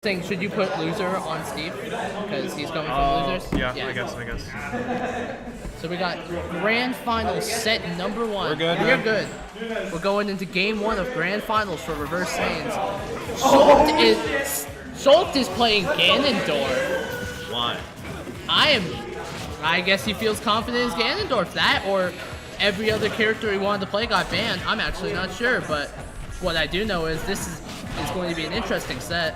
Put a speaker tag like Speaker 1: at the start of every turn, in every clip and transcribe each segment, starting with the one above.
Speaker 1: Saying, should you put loser on Steve? Because he's coming from losers?
Speaker 2: Yeah, I guess.
Speaker 1: So we got Grand Finals set number 1.
Speaker 2: We're good.
Speaker 1: We're good. We're going into game 1 of Grand Finals for Reverse Saiyans. Shulk is playing Ganondorf.
Speaker 2: Why?
Speaker 1: I guess he feels confident as Ganondorf. That or every other character he wanted to play got banned. I'm actually not sure, but what I do know is this is going to be an interesting set.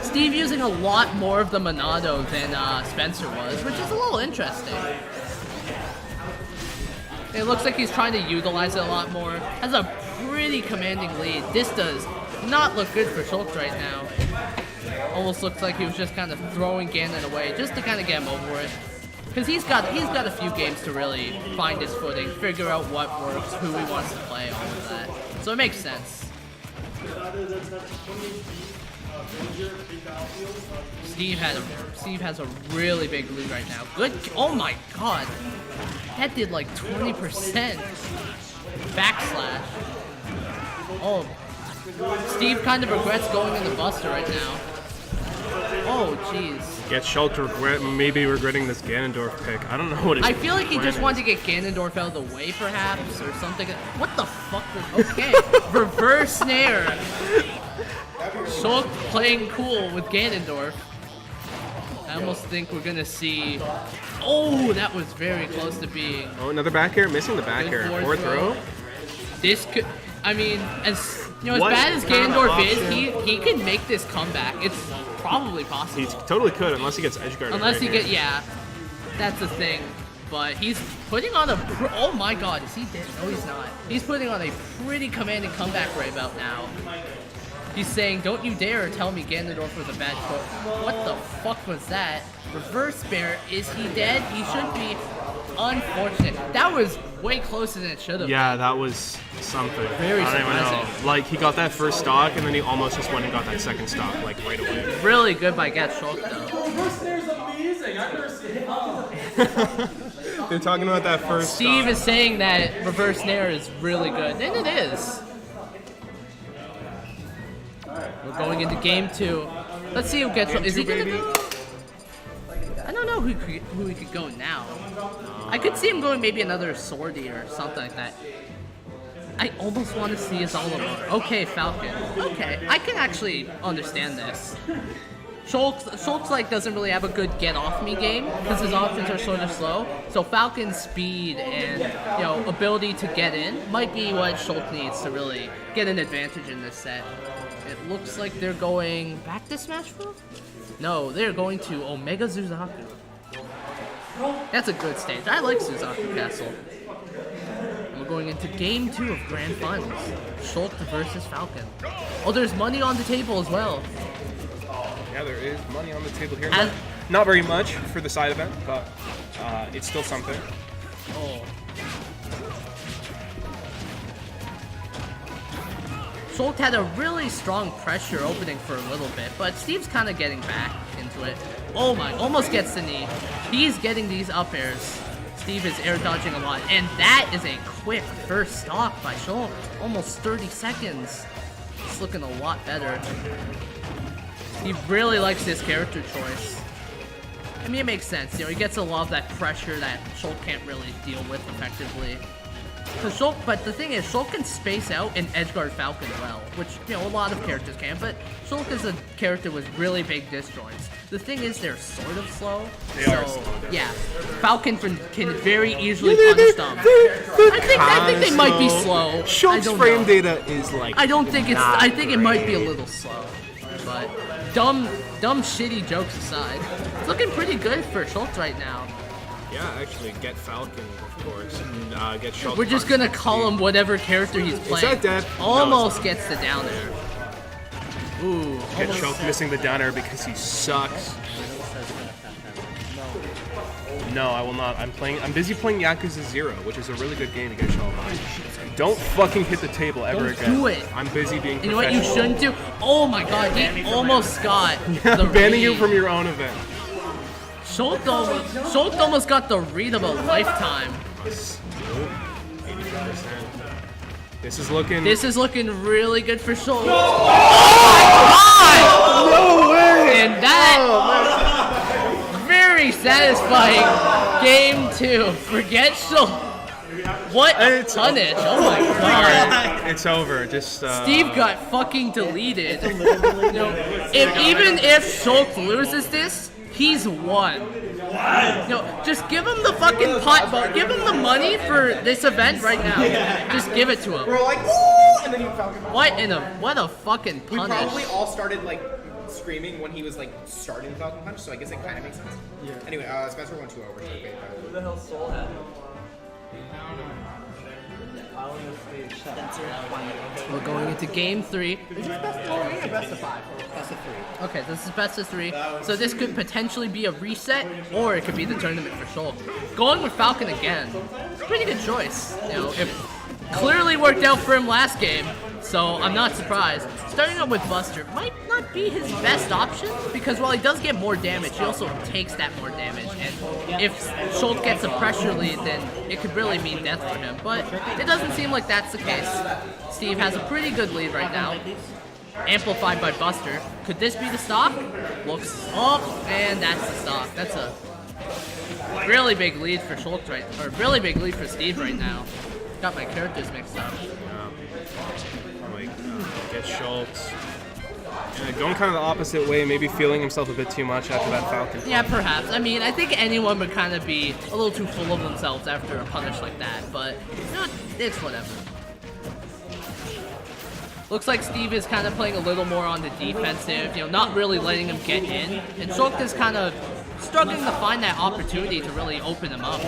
Speaker 1: Steve using a lot more of the Monado than Spencer was, which is a little interesting. It looks like he's trying to utilize it a lot more. Has a pretty commanding lead. This does not look good for Shulk right now. Almost looks like he was just kind of throwing Ganon away just to kind of get him over it. Because he's got a few games to really find his footing, figure out what works, who he wants to play, all of that. So it makes sense. Steve has a really big lead right now. Good. Oh my god. That did like 20% backslash. Oh. Steve kind of regrets going in the Buster right now. Oh jeez.
Speaker 2: GetShulked maybe regretting this Ganondorf pick. I don't know what it is.
Speaker 1: I feel like he just wanted to get Ganondorf out of the way perhaps or something. What the fuck was okay. Reverse snare. Shulk playing cool with Ganondorf. I almost think we're gonna see. Oh, that was very close to being.
Speaker 2: Oh, another back air, missing the back air. Fourth throw.
Speaker 1: This could. I mean, as bad as Ganondorf is, he can make this comeback. It's probably possible.
Speaker 2: He totally could, unless he gets edge guarded.
Speaker 1: Unless he gets, yeah, that's the thing. But he's putting on a. Oh my God, is he dead? No, he's not. He's putting on a pretty commanding comeback right about now. He's saying, don't you dare tell me Ganondorf was a bad choice. What the fuck was that? Reverse bear, is he dead? He should be. Unfortunate. That was way closer than it should have.
Speaker 2: Yeah, that was something.
Speaker 1: Very surprising.
Speaker 2: I don't even know. Like, he got that first stock, and then he almost just went and got that second stock, like, right away.
Speaker 1: Really good by GetShulked, though.
Speaker 3: Reverse snare's amazing. I've never seen it.
Speaker 2: They're talking about that first
Speaker 1: Steve
Speaker 2: stock.
Speaker 1: is saying that reverse snare is really good, and it is. We're going into game 2. Let's see who gets. Is he gonna go? I don't know who he could go now. I could see him going maybe another Swordy or something like that. I almost want to see his Olimar. Okay, Falcon. Okay, I can actually understand this. Shulk's like doesn't really have a good get off me game because his options are sort of slow. So Falcon's speed and ability to get in might be what Shulk needs to really get an advantage in this set. It looks like they're going back to Smash Bros. No, they're going to Omega Zuzaku. That's a good stage. I like Zuzaku Castle. And we're going into game 2 of Grand Finals. Shulk versus Falcon. Oh, there's money on the table as well.
Speaker 2: Yeah, there is money on the table here. Not very much for the side event, but it's still something.
Speaker 1: Oh. Shulk had a really strong pressure opening for a little bit, but Steve's kind of getting back into it. Oh my, almost gets the knee. He's getting these up airs. Steve is air dodging a lot, and that is a quick first stock by Shulk. Almost 30 seconds. It's looking a lot better. He really likes his character choice. I mean, it makes sense. He gets a lot of that pressure that Shulk can't really deal with effectively. But the thing is, Shulk can space out and edgeguard Falcon well, which, a lot of characters can, but Shulk is a character with really big disjoints. The thing is, they're sort of slow.
Speaker 2: They are slow.
Speaker 1: Yeah, Falcon can very easily punish them. I think they might be slow.
Speaker 2: Shulk's frame data is like.
Speaker 1: I think it might be a little slow, but dumb shitty jokes aside, it's looking pretty good for Shulk right now.
Speaker 2: Yeah, actually, get Falcon, of course, and get Shulk.
Speaker 1: We're just gonna call him whatever character he's playing.
Speaker 2: Is that dead?
Speaker 1: Almost gets the down air. Ooh.
Speaker 2: Get Shulk missing the down air because he sucks. No, I will not. I'm busy playing Yakuza 0, which is a really good game to get Shulk. Don't fucking hit the table ever again.
Speaker 1: Do it.
Speaker 2: I'm busy being
Speaker 1: You know what you shouldn't do? Oh my god, he almost got the
Speaker 2: banning you
Speaker 1: read.
Speaker 2: from your own event.
Speaker 1: Shulk almost got the read of a lifetime.
Speaker 2: 80%. This is looking.
Speaker 1: This is looking really good for Shulk.
Speaker 2: No way!
Speaker 1: And that very satisfying game 2 for GetShulked. What a punish! Oh my god!
Speaker 2: It's over. Just
Speaker 1: Steve got fucking deleted. You know, even if Shulk loses this, he's won. You know, just give him the fucking pot, but give him the money for this event right now. Just give it to him.
Speaker 4: We're like, ooh! And then you Falcon.
Speaker 1: What a fucking
Speaker 4: We
Speaker 1: punish.
Speaker 4: probably all started like screaming when he was like starting the Falcon Punch, so I guess it kind of makes sense. Yeah. Anyway, Spencer won 2 over.
Speaker 3: Who the hell's Soul at?
Speaker 1: We're going into game 3.
Speaker 4: Is this best of 3 or best of 5? Best of 3.
Speaker 1: Okay, this is best of 3. So this could potentially be a reset, or it could be the tournament for Shulk. Going with Falcon again, pretty good choice. You know, it clearly worked out for him last game, so I'm not surprised. Starting out with Buster might not be his best option, because while he does get more damage, he also takes that more damage. And if Shulk gets a pressure lead, then it could really mean death for him. But it doesn't seem like that's the case. Steve has a pretty good lead right now, amplified by Buster. Could this be the stock? Looks up, and that's the stock. That's a really big lead for Shulk or really big lead for Steve right now. Got my characters mixed up.
Speaker 2: Like, GetShulked. Going kind of the opposite way, maybe feeling himself a bit too much after that Falcon.
Speaker 1: Yeah, perhaps. I mean, I think anyone would kind of be a little too full of themselves after a punish like that, but you know, it's whatever. Looks like Steve is kind of playing a little more on the defensive, you know, not really letting him get in. And Shulk is kind of struggling to find that opportunity to really open him up.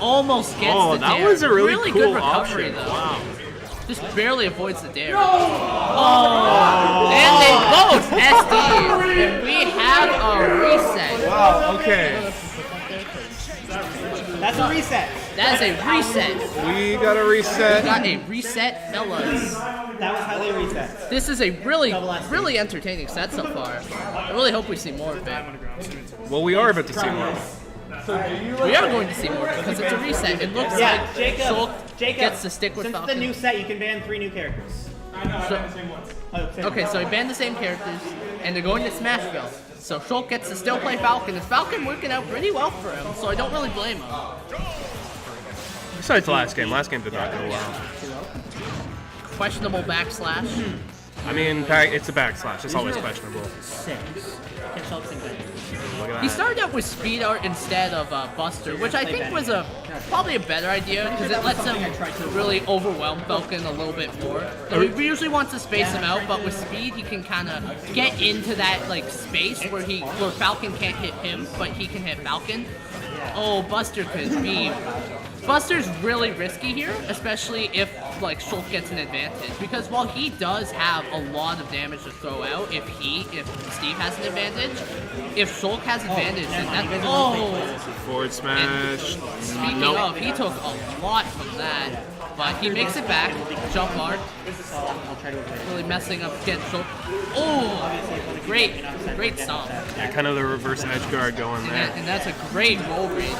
Speaker 1: Almost gets the dare.
Speaker 2: That was a really cool
Speaker 1: good recovery,
Speaker 2: option.
Speaker 1: though.
Speaker 2: Wow.
Speaker 1: Just barely avoids the dare. Oh! And they both SD. And we have a reset.
Speaker 2: Wow, okay.
Speaker 5: That's a reset.
Speaker 1: That is a reset.
Speaker 2: We got a reset.
Speaker 1: We got a reset, fellas.
Speaker 5: That was how they reset.
Speaker 1: This is a really entertaining set so far. I really hope we see more of it.
Speaker 2: Well, we are about to see more.
Speaker 1: We are going to see more because it's a reset. It looks
Speaker 5: Yeah,
Speaker 1: like
Speaker 5: Jacob
Speaker 1: Shulk gets to stick with
Speaker 5: since
Speaker 1: Falcon.
Speaker 5: the new set, you can ban 3 new characters.
Speaker 3: I know, I got the same ones.
Speaker 1: Okay, so he banned the same characters, and they're going to Smashville. So Shulk gets to still play Falcon. It's Falcon working out pretty well for him, so I don't really blame him.
Speaker 2: Besides last game did not go well.
Speaker 1: Questionable backslash.
Speaker 2: I mean, it's a backslash. It's always questionable. Look at
Speaker 1: He
Speaker 2: that.
Speaker 1: started out with Speed Art instead of Buster, which I think was probably a better idea because it lets him really overwhelm Falcon a little bit more. So he usually wants to space him out, but with Speed he can kind of get into that like space where Falcon can't hit him, but he can hit Falcon. Oh, Buster could be. Buster's really risky here, especially if like Shulk gets an advantage, because while he does have a lot of damage to throw out, if Steve has an advantage, if Shulk has advantage, then that
Speaker 2: Forward smash.
Speaker 1: Speaking of, he took a lot from that, but he makes it back. Jump mark, really messing up against Shulk. Oh, great stomp.
Speaker 2: Yeah, kind of the reverse edge guard going there.
Speaker 1: And that's a great roll read.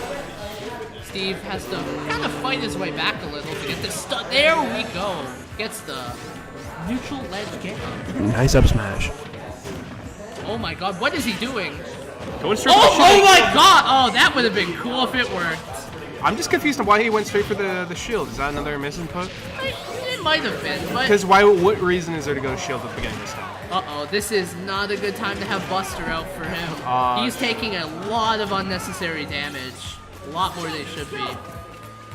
Speaker 1: Steve has to kind of fight his way back a little to get this stuff. There we go. Gets the neutral ledge get up.
Speaker 2: Nice up smash.
Speaker 1: Oh my god, what is he doing?
Speaker 2: Going straight for the
Speaker 1: Oh
Speaker 2: shield.
Speaker 1: my god! Oh, that would have been cool if it worked.
Speaker 2: I'm just confused on why he went straight for the shield. Is that another misinput?
Speaker 1: It might have been, but...
Speaker 2: Because what reason is there to go shield at the beginning of this time?
Speaker 1: Uh-oh, this is not a good time to have Buster out for him. He's taking a lot of unnecessary damage. A lot more than he should be.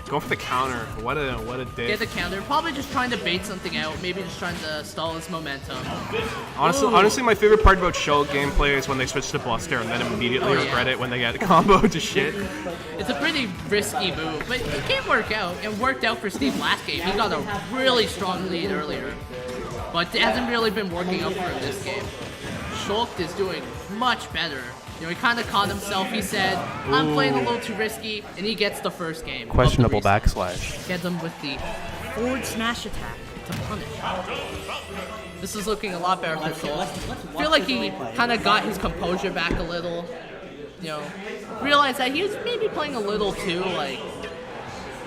Speaker 2: Going for the counter. What a dick.
Speaker 1: Get the counter. Probably just trying to bait something out. Maybe just trying to stall his momentum.
Speaker 2: Honestly, my favorite part about Shulk gameplay is when they switch to Buster and then immediately regret it when they get comboed to shit.
Speaker 1: It's a pretty risky move, but it can work out. It worked out for Steve last game. He got a really strong lead earlier, but it hasn't really been working out for him this game. Shulk is doing much better. You know, he kind of caught himself. He said, I'm playing a little too risky, and he gets the first game.
Speaker 2: Questionable backslash.
Speaker 1: Gets him with the forward smash attack to punish. This is looking a lot better for Shulk. I feel like he kind of got his composure back a little. You know, realized that he was maybe playing a little too, like,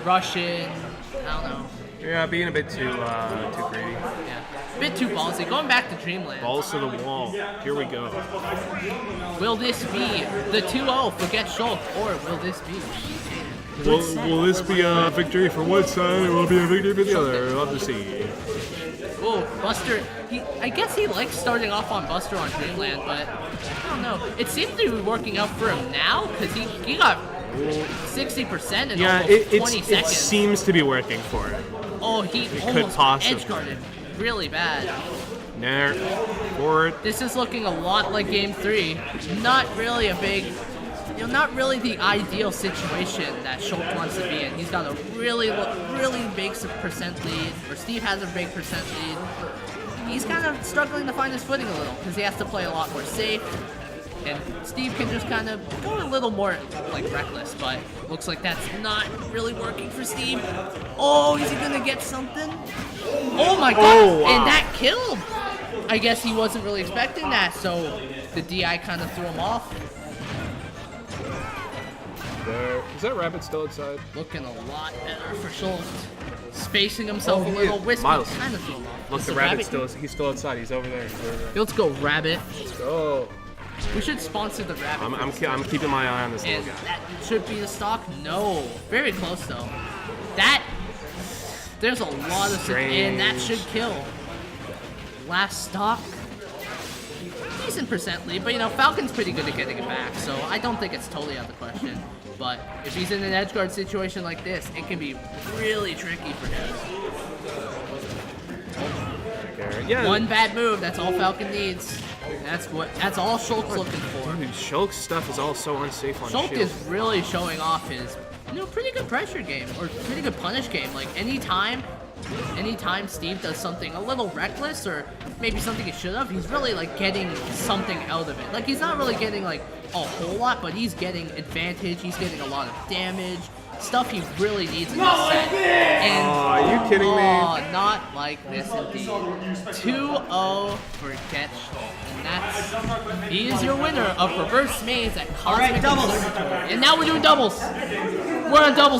Speaker 1: Russian. I don't know.
Speaker 2: Yeah, being a bit too greedy.
Speaker 1: Yeah. Bit too ballsy. Going back to Dreamland.
Speaker 2: Balls to the wall. Here we go.
Speaker 1: Will this be the 2-0 for GetShulked, or will this be?
Speaker 2: Will this be a victory for one side, or will it be a victory for the other? We'll have to see.
Speaker 1: Oh, Buster. I guess he likes starting off on Buster on Dreamland, but I don't know. It seems to be working out for him now, because he got 60% in almost 20
Speaker 2: it
Speaker 1: seconds.
Speaker 2: seems to be working for him.
Speaker 1: Oh, he
Speaker 2: could
Speaker 1: almost
Speaker 2: possibly.
Speaker 1: edge guarded really bad.
Speaker 2: There, forward.
Speaker 1: This is looking a lot like Game 3. Not really a big, not really the ideal situation that Shulk wants to be in. He's got a really big percent lead, or Steve has a big percent lead. He's kind of struggling to find his footing a little, because he has to play a lot more safe. And Steve can just kind of go a little more, like, reckless, but looks like that's not really working for Steve. Oh, is he gonna get something? Oh my god,
Speaker 2: Oh, wow.
Speaker 1: And that killed! I guess he wasn't really expecting that, so the DI kind of threw him off.
Speaker 2: There. Is that rabbit still outside?
Speaker 1: Looking a lot better for Shulk. Spacing himself a little, Whiskey
Speaker 2: Miles.
Speaker 1: kind of threw him off.
Speaker 2: Look,
Speaker 1: Is
Speaker 2: the rabbit's he's still outside. He's over there.
Speaker 1: Let's go, Rabbit.
Speaker 2: Let's go.
Speaker 1: We should sponsor the Rabbit.
Speaker 2: I'm keeping my eye on this little
Speaker 1: And
Speaker 2: guy.
Speaker 1: that should be the stock? No. Very close though. There's a lot of and that should kill. Last stock. Decent percent lead, but Falcon's pretty good at getting it back, so I don't think it's totally out of the question. But if he's in an edge guard situation like this, it can be really tricky for him.
Speaker 2: Yeah.
Speaker 1: One bad move, that's all Falcon needs. That's all Shulk's looking for.
Speaker 2: Dude, Shulk's stuff is all so unsafe on
Speaker 1: Shulk
Speaker 2: shield.
Speaker 1: is really showing off his, pretty good pressure game, or pretty good punish game. Like, anytime Steve does something a little reckless, or maybe something he should have, he's really, like, getting something out of it. Like, he's not really getting, like, a whole lot, but he's getting advantage, he's getting a lot of damage, stuff he really needs in this set. And,
Speaker 2: are you kidding me?
Speaker 1: Oh, not like this indeed. 2-0 for GetShulked. And he is your winner of Reverse Maze at Cosmic
Speaker 5: doubles.
Speaker 1: Observatory. And now we're doing doubles. We're on doubles.